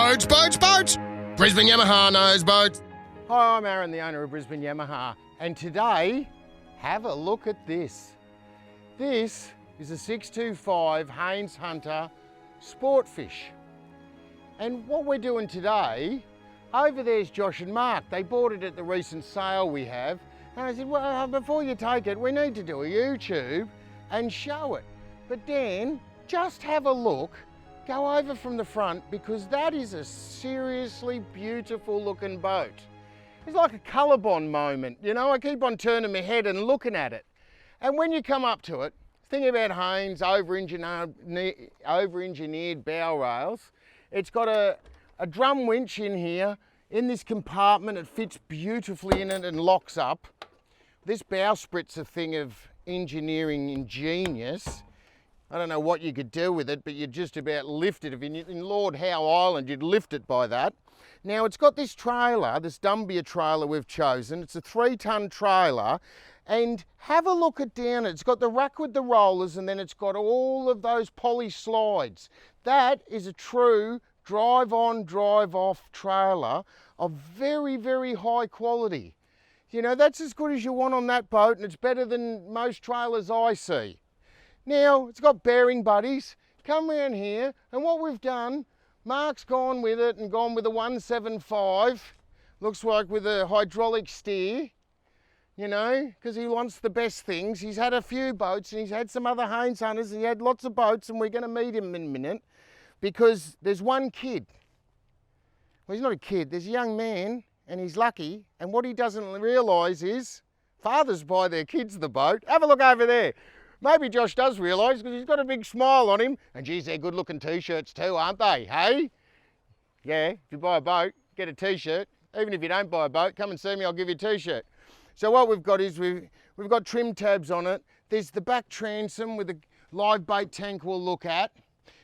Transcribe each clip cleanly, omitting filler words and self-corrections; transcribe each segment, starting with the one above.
Boats, boats, boats! Brisbane Yamaha knows boats. Hi, I'm Aaron, the owner of Brisbane Yamaha, and today, have a look at this. This is a 625 Haines Hunter Sportfish. And what we're doing today, over there's Josh and Mark. They bought it at the recent sale we have. And I said, well, before you take it, we need to do a YouTube and show it. But Dan, just have a look. Go over from the front, because that is a seriously beautiful looking boat. It's like a colour-bond moment, you know. I keep on turning my head and looking at it. And when you come up to it, think about Haines over-engineered bow rails. It's got a drum winch in here. In this compartment, it fits beautifully in it and locks up. This bowsprit's a thing of engineering ingenious. I don't know what you could do with it, but you'd just about lift it. If you're in Lord Howe Island, you'd lift it by that. Now, it's got this trailer, this Dumbia trailer we've chosen. It's a 3-ton trailer. And have a look at down it. It's got the rack with the rollers, and then it's got all of those poly slides. That is a true drive-on, drive-off trailer of very, very high quality. You know, that's as good as you want on that boat, and it's better than most trailers I see. Now, it's got bearing buddies. Come around here, and what we've done, Mark's gone with it and gone with a 175. Looks like with a hydraulic steer, you know, because he wants the best things. He's had a few boats, and he's had some other Haines Hunters, and he had lots of boats, and we're going to meet him in a minute, because there's one kid. Well, he's not a kid, there's a young man, and he's lucky, and what he doesn't realise is fathers buy their kids the boat. Have a look over there. Maybe Josh does realise, because he's got a big smile on him. And geez, they're good looking t-shirts too, aren't they, hey? Yeah, if you buy a boat, get a t-shirt. Even if you don't buy a boat, come and see me, I'll give you a t-shirt. So what we've got is we've got trim tabs on it. There's the back transom with a live bait tank we'll look at.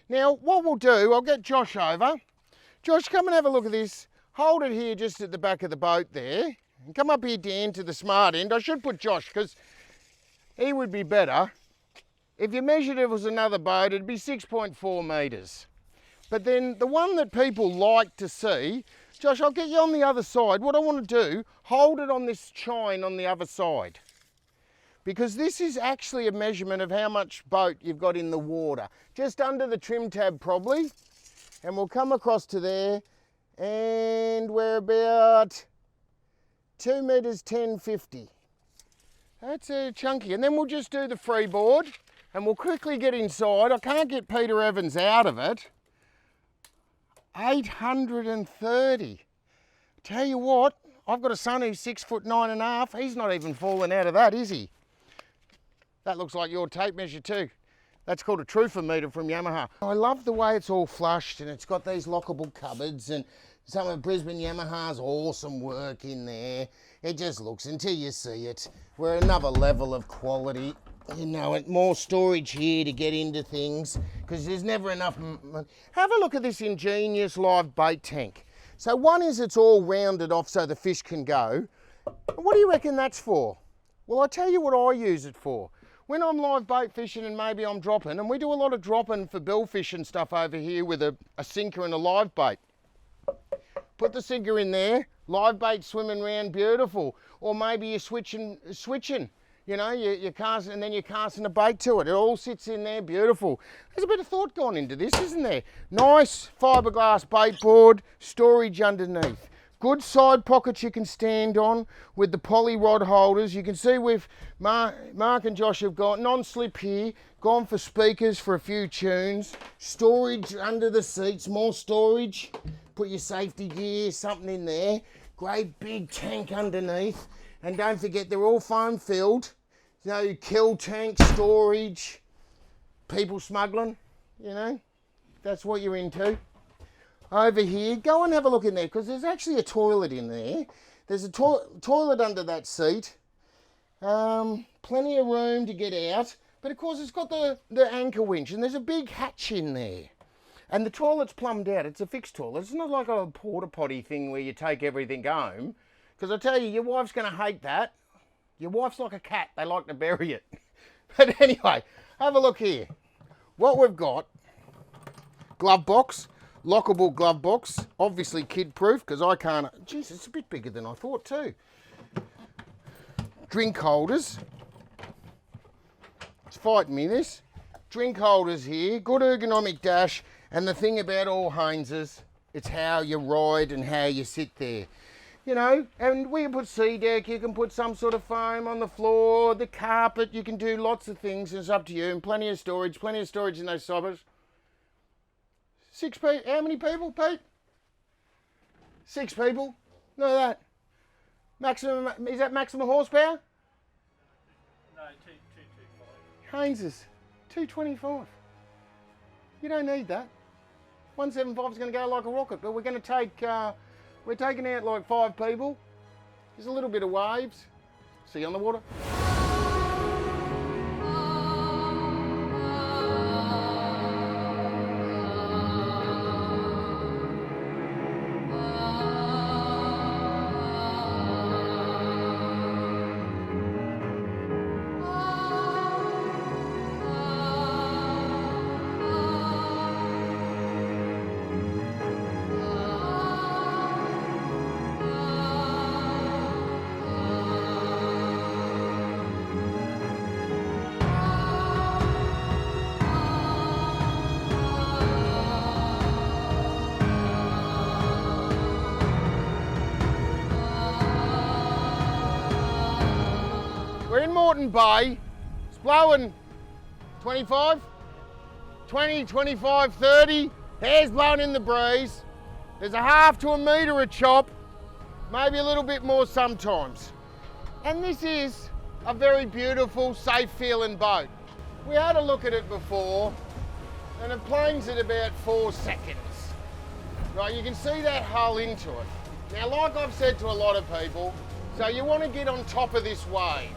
Now, what we'll do, I'll get Josh over. Josh, come and have a look at this. Hold it here just at the back of the boat there. And come up here, Dan, to the smart end. I should put Josh, because he would be better. If you measured it was another boat, it'd be 6.4 metres. But then the one that people like to see, Josh, I'll get you on the other side. What I want to do, hold it on this chine on the other side. Because this is actually a measurement of how much boat you've got in the water. Just under the trim tab probably. And we'll come across to there, and we're about 2 metres 10.50. That's chunky. And then we'll just do the freeboard, and we'll quickly get inside. I can't get Peter Evans out of it. 830. Tell you what, I've got a son who's 6'9½". He's not even falling out of that, is he? That looks like your tape measure too. That's called a truthometer from Yamaha. I love the way it's all flushed, and it's got these lockable cupboards, and some of Brisbane Yamaha's awesome work in there. It just looks, until you see it, we're another level of quality. You know, more storage here to get into things, because there's never enough. Have a look at this ingenious live bait tank. So one is it's all rounded off so the fish can go. What do you reckon that's for? Well, I tell you what I use it for. When I'm live bait fishing and maybe I'm dropping, and we do a lot of dropping for billfish and stuff over here with a sinker and a live bait. Put the sinker in there, live bait swimming around, beautiful. Or maybe you're switching, you know, you're casting, and then you're casting a bait to it. It all sits in there, beautiful. There's a bit of thought gone into this, isn't there? Nice fiberglass bait board, storage underneath. Good side pockets you can stand on with the poly rod holders. You can see we've, Mark and Josh have got non-slip here, gone for speakers for a few tunes. Storage under the seats, more storage. Put your safety gear, something in there. Great big tank underneath. And don't forget, they're all foam filled. No kill tank, storage, people smuggling, you know, that's what you're into. Over here, go and have a look in there, because there's actually a toilet in there. There's a toilet under that seat. Plenty of room to get out. But of course, it's got the anchor winch, and there's a big hatch in there. And the toilet's plumbed out. It's a fixed toilet. It's not like a porta potty thing where you take everything home. Because I tell you, your wife's going to hate that. Your wife's like a cat. They like to bury it. But anyway, have a look here. What we've got, glove box. lockable glove box, obviously kid proof because I can't, geez, it's a bit bigger than I thought too. Drink holders, it's fighting me this. Drink holders here, good ergonomic dash, and the thing about all Hainses, it's how you ride and how you sit there. You know, and we can put sea deck, you can put some sort of foam on the floor, the carpet, you can do lots of things, it's up to you, and plenty of storage in those sobbers. 6 people, how many people, Pete? 6 people, look at that. Maximum, is that maximum horsepower? No, 225. Haines's, 225. You don't need that. 175 is going to go like a rocket, but we're going to take, we're taking out like 5 people. There's a little bit of waves. See you on the water. We're in Moreton Bay, it's blowing 25, 20, 25, 30, hair's blowing in the breeze. There's a half to a metre of chop, maybe a little bit more sometimes. And this is a very beautiful, safe feeling boat. We had a look at it before, and it planes at about 4 seconds. Right, you can see that hull into it. Now, like I've said to a lot of people, so you want to get on top of this wave.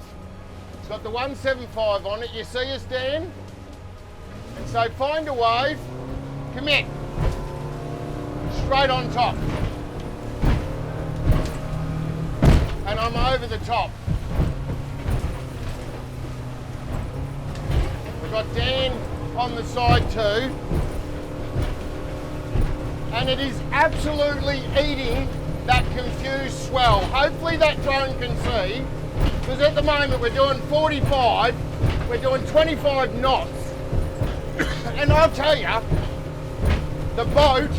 It's got the 175 on it, you see us, Dan? And so find a wave, commit, straight on top. And I'm over the top. We've got Dan on the side too. And it is absolutely eating that confused swell. Hopefully that drone can see. Because at the moment we're doing 45, we're doing 25 knots. And I'll tell you, the boat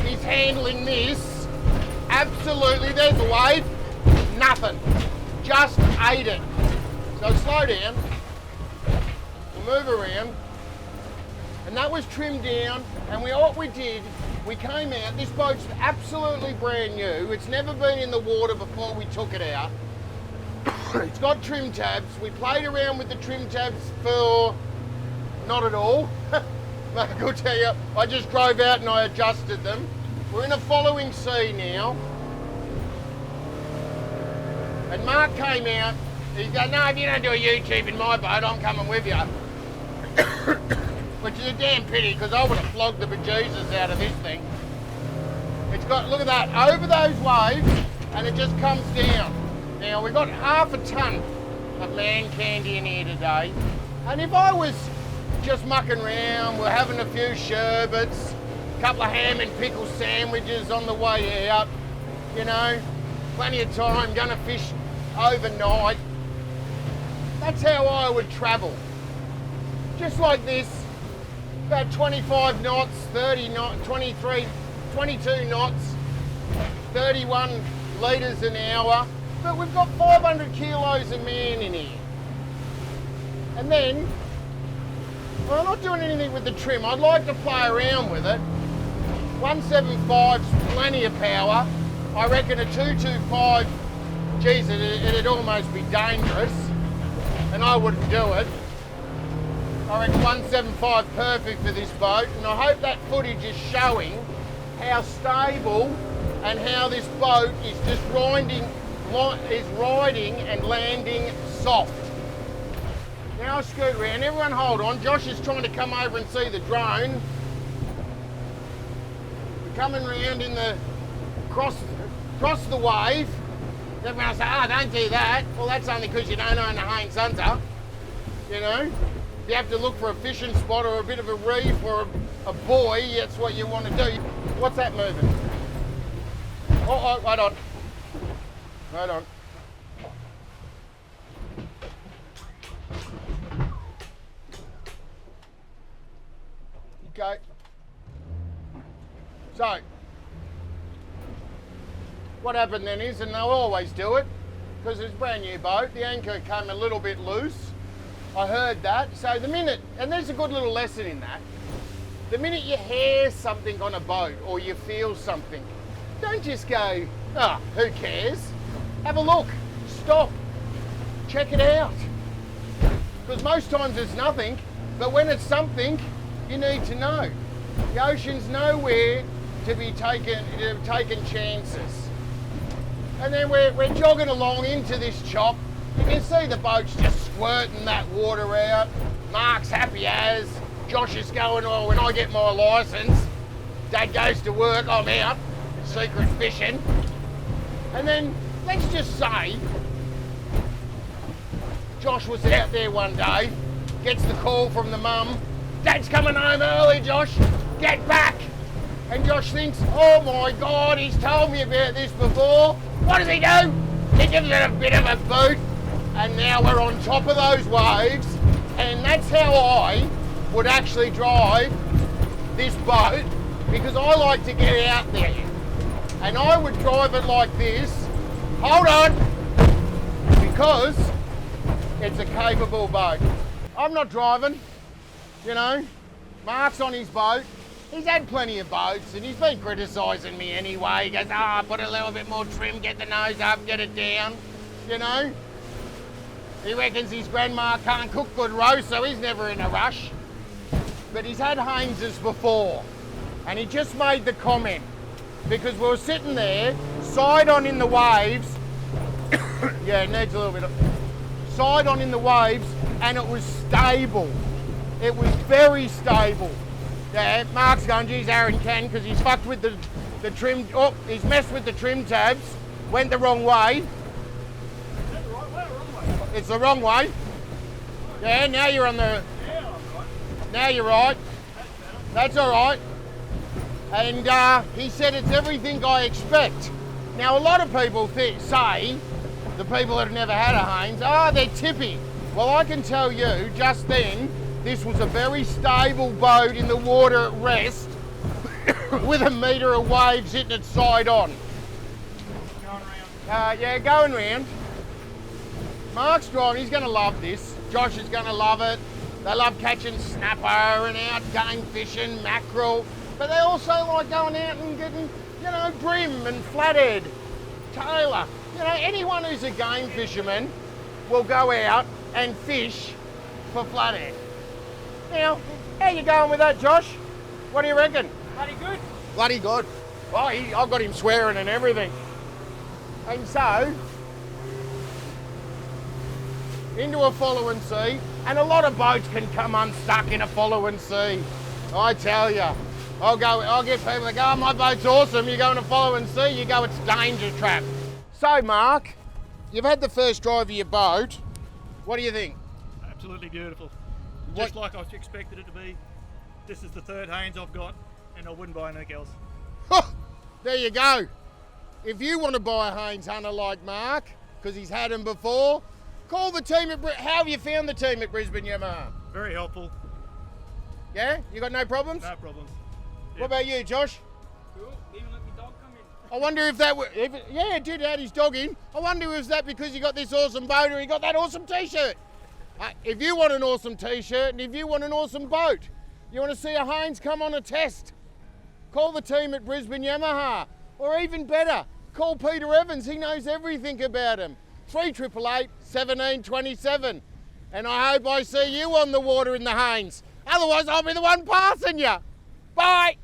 is handling this absolutely. There's a wave, nothing. Just ate it. So slow down, we'll move around. And that was trimmed down, and what we did, we came out, this boat's absolutely brand new. It's never been in the water before we took it out. It's got trim tabs. We played around with the trim tabs for not at all. I'll tell you, I just drove out and I adjusted them. We're in a following sea now. And Mark came out, he's going, no, if you don't do a YouTube in my boat, I'm coming with you. Which is a damn pity, because I would have flogged the bejesus out of this thing. It's got, look at that, over those waves, and it just comes down. Now, we've got half a tonne of man candy in here today. And if I was just mucking around, we're having a few sherbets, a couple of ham and pickle sandwiches on the way out, you know, plenty of time, gonna fish overnight. That's how I would travel. Just like this, about 25 knots, 30 knots, 23, 22 knots, 31 litres an hour. But we've got 500 kilos of man in here. And then, well, I'm not doing anything with the trim. I'd like to play around with it. 175's plenty of power. I reckon a 225, geez, it'd almost be dangerous. And I wouldn't do it. I reckon 175 perfect for this boat. And I hope that footage is showing how stable and how this boat is just riding and landing soft. Now I'll scoot around. Everyone hold on. Josh is trying to come over and see the drone. We're coming around in the cross the wave. Everyone will say, oh, don't do that. Well, that's only because you don't own a Haines Hunter. You know, you have to look for a fishing spot or a bit of a reef or a buoy. That's what you want to do. What's that moving? Oh, wait on. Hold on. Okay. So, what happened then is, and they'll always do it, because it's a brand new boat, the anchor came a little bit loose. I heard that. So the minute, and there's a good little lesson in that, the minute you hear something on a boat or you feel something, don't just go, oh, who cares? Have a look, stop, check it out. Because most times it's nothing, but when it's something, you need to know. The ocean's nowhere to be taking chances. And then we're jogging along into this chop. You can see the boat's just squirting that water out. Mark's happy as. Josh is going, oh, when I get my licence, Dad goes to work, I'm out, secret fishing. And then, let's just say, Josh was out there one day, gets the call from the mum, Dad's coming home early, Josh, get back. And Josh thinks, oh my God, he's told me about this before. What does he do? He gives it a bit of a boot, and now we're on top of those waves, and that's how I would actually drive this boat, because I like to get out there. And I would drive it like this. Hold on, because it's a capable boat. I'm not driving, you know. Mark's on his boat. He's had plenty of boats and he's been criticising me anyway. He goes, oh, put a little bit more trim, get the nose up, get it down, you know. He reckons his grandma can't cook good roast, so he's never in a rush. But he's had Haineses before, and he just made the comment, because we were sitting there, side on in the waves. Yeah, it needs a little bit of side on in the waves, and it was stable. It was very stable. Yeah, Mark's going, geez, Aaron can, because he's fucked with the trim. Oh, he's messed with the trim tabs. Went the wrong way. Is that the right way or wrong way? It's the wrong way. Yeah, now you're on the. Yeah, I'm right. Now you're right. That's better. That's all right. And he said it's everything I expect. Now, a lot of people say, the people that have never had a Haines, oh, they're tippy. Well, I can tell you, just then, this was a very stable boat in the water at rest with a metre of waves hitting it side on. Going around. Yeah, going round. Mark's driving, he's going to love this. Josh is going to love it. They love catching snapper and out game fishing, mackerel, but they also like going out and getting, you know, brim and flathead, tailor. You know, anyone who's a game fisherman will go out and fish for flathead. Now, how you going with that, Josh? What do you reckon? Bloody good. Bloody good. Well, I've got him swearing and everything. And so, into a following sea, and a lot of boats can come unstuck in a following sea. I tell you, I'll get people that go, oh, my boat's awesome. You go in a following sea, you go, it's danger trap. So, Mark, you've had the first drive of your boat. What do you think? Absolutely beautiful. Just like I expected it to be. This is the third Haines I've got, and I wouldn't buy anything else. There you go. If you want to buy a Haines Hunter like Mark, because he's had him before, call the team at How have you found the team at Brisbane Yamaha? Very helpful. Yeah? You got no problems? No problems. What about you, Josh? Cool. Even let my dog come in. I wonder if that were, yeah, it did add his dog in. I wonder if it's that because you got this awesome boat or you got that awesome t-shirt. If you want an awesome t-shirt and if you want an awesome boat, you want to see a Haines come on a test, call the team at Brisbane Yamaha. Or even better, call Peter Evans, he knows everything about him. 3888 1727. And I hope I see you on the water in the Haines. Otherwise I'll be the one passing you. Bye.